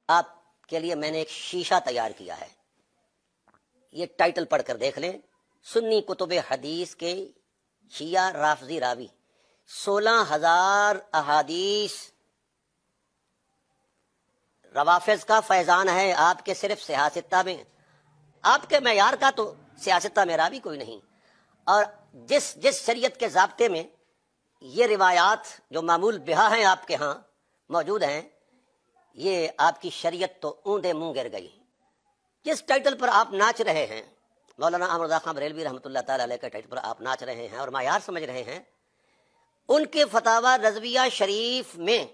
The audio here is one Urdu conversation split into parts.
آپ کے لیے میں نے ایک شیشہ تیار کیا ہے، یہ ٹائٹل پڑھ کر دیکھ لیں، سنی کتب حدیث کے شیعہ رافضی راوی 16,000 احادیث روافظ کا فیضان ہے آپ کے صرف سیاستہ میں، آپ کے معیار کا تو سیاستہ میں راوی کوئی نہیں، اور جس شریعت کے ضابطے میں یہ روایات جو معمول بہا ہیں آپ کے ہاں موجود ہیں، یہ آپ کی شریعت تو اوندے منہ گر گئی۔ جس ٹائٹل پر آپ ناچ رہے ہیں، مولانا احمد رضا خان بریلوی رحمۃ اللہ تعالی علیہ کے ٹائٹل پر آپ ناچ رہے ہیں اور معیار سمجھ رہے ہیں، ان کے فتاوی رضویہ شریف میں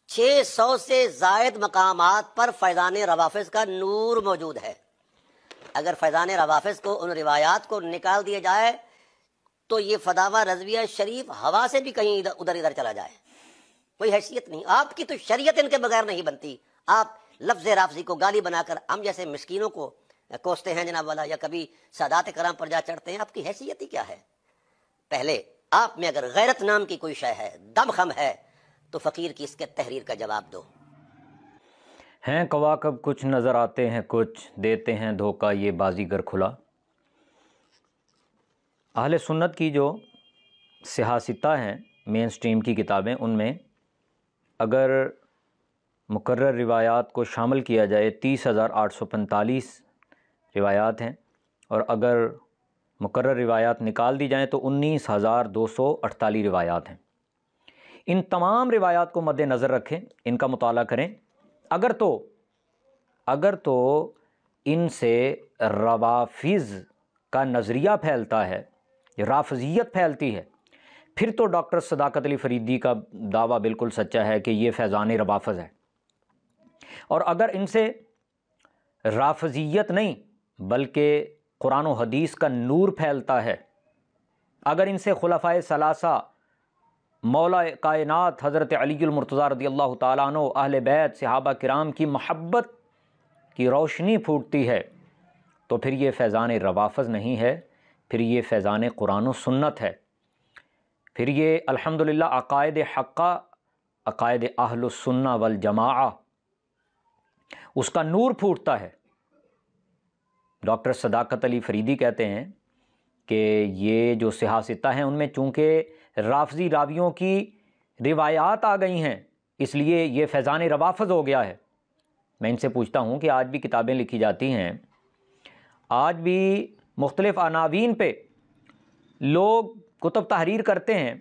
600 سے زائد مقامات پر فیضان روافظ کا نور موجود ہے۔ اگر فیضان روافظ کو ان روایات کو نکال دیا جائے تو یہ فتاوی رضویہ شریف ہوا سے بھی کہیں ادھر چلا جائے، کوئی حیثیت نہیں۔ آپ کی تو شریعت ان کے بغیر نہیں بنتی، آپ لفظ رافضی کو گالی بنا کر ہم جیسے مسکینوں کو کوستے ہیں جناب والا، یا کبھی سادات کرام پر جا چڑھتے ہیں، آپ کی حیثیت ہی کیا ہے؟ پہلے آپ میں اگر غیرت نام کی کوئی شے ہے، دم خم ہے، تو فقیر کی اس کے تحریر کا جواب دو۔ ہیں کواکب کچھ نظر آتے ہیں، کچھ دیتے ہیں دھوکہ یہ بازیگر کھلا۔ اہل سنت کی جو سیاستہ ہیں مین سٹریم کی کتابیں، ان میں اگر مقرر روایات کو شامل کیا جائے 30,845 روایات ہیں، اور اگر مقرر روایات نکال دی جائیں تو 19,248 روایات ہیں۔ ان تمام روایات کو مد نظر رکھیں، ان کا مطالعہ کریں۔ اگر تو ان سے روافظ کا نظریہ پھیلتا ہے، رافضیت پھیلتی ہے، پھر تو ڈاکٹر صداقت علی فریدی کا دعویٰ بالکل سچا ہے کہ یہ فیضان روافظ ہے۔ اور اگر ان سے رافضیت نہیں بلکہ قرآن و حدیث کا نور پھیلتا ہے، اگر ان سے خلفائے ثلاثہ، مولا کائنات حضرت علی المرتضیٰ رضی اللہ تعالیٰ عنہ، اہل بیت، صحابہ کرام کی محبت کی روشنی پھوٹتی ہے، تو پھر یہ فیضان روافظ نہیں ہے، پھر یہ فیضان قرآن و سنت ہے، پھر یہ الحمدللہ عقائد حقہ، عقائد اہل السنہ والجماعہ، اس کا نور پھوٹتا ہے۔ ڈاکٹر صداقت علی فریدی کہتے ہیں کہ یہ جو سیاستہ ہیں ان میں چونکہ رافضی راویوں کی روایات آ گئی ہیں، اس لیے یہ فیضان روافظ ہو گیا ہے۔ میں ان سے پوچھتا ہوں کہ آج بھی کتابیں لکھی جاتی ہیں، آج بھی مختلف عناوین پہ لوگ کتب تحریر کرتے ہیں،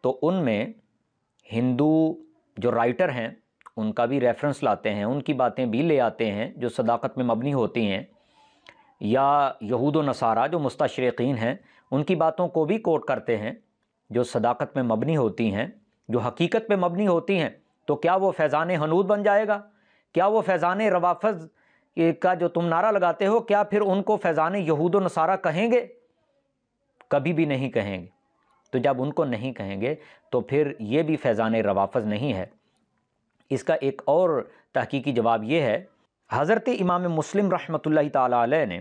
تو ان میں ہندو جو رائٹر ہیں ان کا بھی ریفرنس لاتے ہیں، ان کی باتیں بھی لے آتے ہیں جو صداقت میں مبنی ہوتی ہیں، یا یہود و نصارہ جو مستشرقین ہیں ان کی باتوں کو بھی کوٹ کرتے ہیں جو صداقت میں مبنی ہوتی ہیں، جو حقیقت پہ مبنی ہوتی ہیں۔ تو کیا وہ فیضان حنود بن جائے گا؟ کیا وہ فیضان روافظ کا جو تم نعرہ لگاتے ہو، کیا پھر ان کو فیضان یہود و نصارہ کہیں گے؟ کبھی بھی نہیں کہیں گے۔ تو جب ان کو نہیں کہیں گے تو پھر یہ بھی فیضان روافظ نہیں ہے۔ اس کا ایک اور تحقیقی جواب یہ ہے، حضرت امام مسلم رحمۃ اللہ تعالیٰ علیہ نے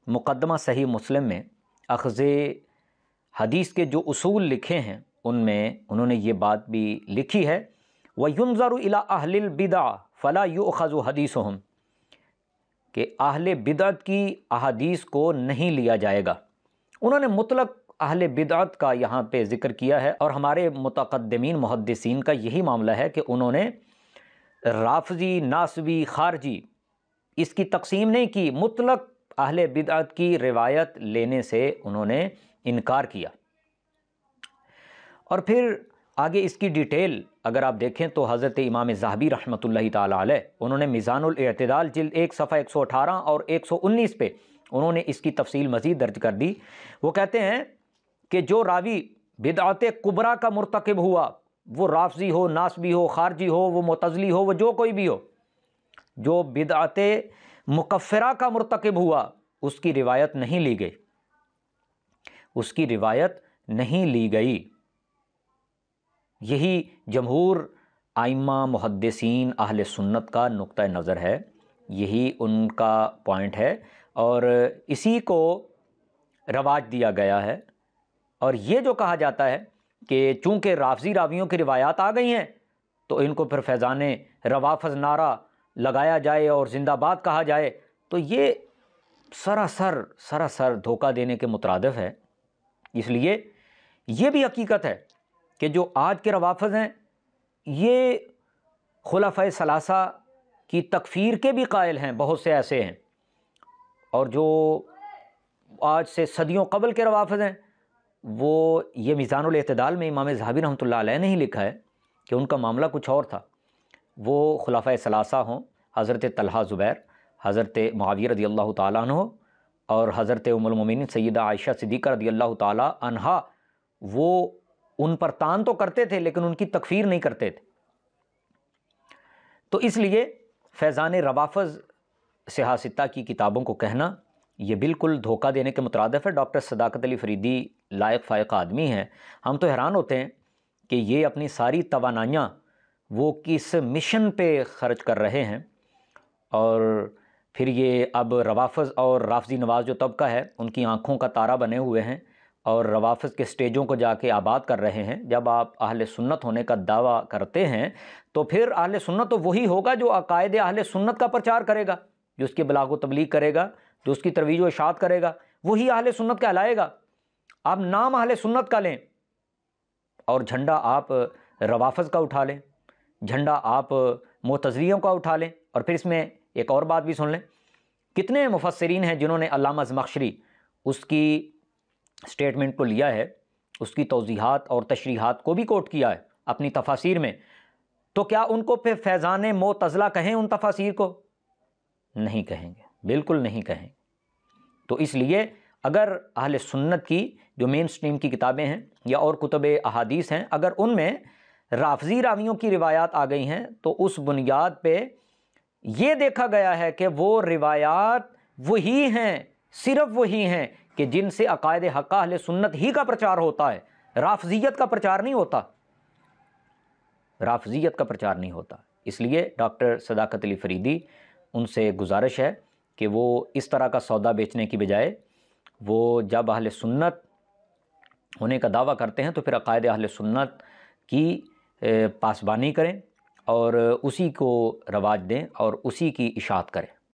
مقدمہ صحیح مسلم میں اخذ حدیث کے جو اصول لکھے ہیں ان میں انہوں نے یہ بات بھی لکھی ہے، وَيُنظَرُ إِلَىٰ أَهْلِ الْبِدْعَ فَلَا يُؤْخَذُ حَدِيثُهُمْ، کہ اہل بدعت کی احادیث کو نہیں لیا جائے گا۔ انہوں نے مطلق اہل بدعت کا یہاں پہ ذکر کیا ہے، اور ہمارے متقدمین محدثین کا یہی معاملہ ہے کہ انہوں نے رافضی، ناسبی، خارجی اس کی تقسیم نہیں کی، مطلق اہل بدعت کی روایت لینے سے انہوں نے انکار کیا۔ اور پھر آگے اس کی ڈیٹیل اگر آپ دیکھیں تو حضرت امام ذہبی رحمۃ اللہ تعالیٰ علیہ، انہوں نے میزان الاعتدال جلد 1 صفحہ 118 اور 119 پہ انہوں نے اس کی تفصیل مزید درج کر دی۔ وہ کہتے ہیں کہ جو راوی بدعت کبریٰ کا مرتکب ہوا، وہ رافضی ہو، ناسبی ہو، خارجی ہو، وہ معتزلی ہو، وہ جو کوئی بھی ہو، جو بدعت مکفرہ کا مرتکب ہوا، اس کی روایت نہیں لی گئی، اس کی روایت نہیں لی گئی۔ یہی جمہور ائمہ محدثین اہل سنت کا نقطہ نظر ہے، یہی ان کا پوائنٹ ہے، اور اسی کو رواج دیا گیا ہے۔ اور یہ جو کہا جاتا ہے کہ چونکہ رافضی راویوں کی روایات آ گئی ہیں تو ان کو پھر فیضان روافظ نعرہ لگایا جائے اور زندہ باد کہا جائے، تو یہ سراسر دھوکہ دینے کے مترادف ہے۔ اس لیے یہ بھی حقیقت ہے کہ جو آج کے روافظ ہیں یہ خلفائے ثلاثہ کی تکفیر کے بھی قائل ہیں، بہت سے ایسے ہیں، اور جو آج سے صدیوں قبل کے روافظ ہیں وہ یہ میزان الاعتدال میں امام ذہبی رحمۃ اللہ علیہ نے ہی لکھا ہے کہ ان کا معاملہ کچھ اور تھا۔ وہ خلفائے ثلاثہ ہوں، حضرت طلحہ زبیر، حضرت معاویہ رضی اللہ تعالیٰ عنہ اور حضرت ام المومنین سیدہ عائشہ صدیقہ رضی اللہ تعالیٰ عنہا، وہ ان پر تان تو کرتے تھے لیکن ان کی تکفیر نہیں کرتے تھے۔ تو اس لیے فیضان روافظ صحاح ستہ کی کتابوں کو کہنا یہ بالکل دھوکہ دینے کے مترادف ہے۔ ڈاکٹر صداقت علی فریدی لائق فائق آدمی ہیں، ہم تو حیران ہوتے ہیں کہ یہ اپنی ساری توانائیاں وہ کس مشن پہ خرچ کر رہے ہیں، اور پھر یہ اب روافظ اور رافضی نواز جو طبقہ ہے ان کی آنکھوں کا تارا بنے ہوئے ہیں اور روافظ کے سٹیجوں کو جا کے آباد کر رہے ہیں۔ جب آپ اہل سنت ہونے کا دعویٰ کرتے ہیں تو پھر اہل سنت تو وہی ہوگا جو عقائد اہل سنت کا پرچار کرے گا، جو اس کی بلاغ و تبلیغ کرے گا، جو اس کی ترویج و اشاعت کرے گا، وہی اہل سنت کہلائے گا۔ آپ نام اہل سنت کا لیں اور جھنڈا آپ روافظ کا اٹھا لیں، جھنڈا آپ معتزلیوں کا اٹھا لیں، اور پھر اس میں ایک اور بات بھی سن لیں، کتنے مفسرین ہیں جنہوں نے علامہ زمخشری اس کی سٹیٹمنٹ کو لیا ہے، اس کی توضیحات اور تشریحات کو بھی کوٹ کیا ہے اپنی تفاسیر میں، تو کیا ان کو پھر فیضان معتزلہ کہیں؟ ان تفاسیر کو نہیں کہیں گے، بالکل نہیں کہیں۔ تو اس لیے اگر اہل سنت کی جو مین سٹریم کی کتابیں ہیں یا اور کتب احادیث ہیں، اگر ان میں رافضی راویوں کی روایات آ گئی ہیں تو اس بنیاد پہ یہ دیکھا گیا ہے کہ وہ روایات وہی ہیں، صرف وہی ہیں کہ جن سے عقائد حقہ اہل سنت ہی کا پرچار ہوتا ہے، رافضیت کا پرچار نہیں ہوتا، رافضیت کا پرچار نہیں ہوتا۔ اس لیے ڈاکٹر صداقت علی فریدی ان سے گزارش ہے کہ وہ اس طرح کا سودا بیچنے کی بجائے وہ جب اہل سنت ہونے کا دعویٰ کرتے ہیں تو پھر عقائد اہل سنت کی پاسبانی کریں اور اسی کو رواج دیں اور اسی کی اشاعت کریں۔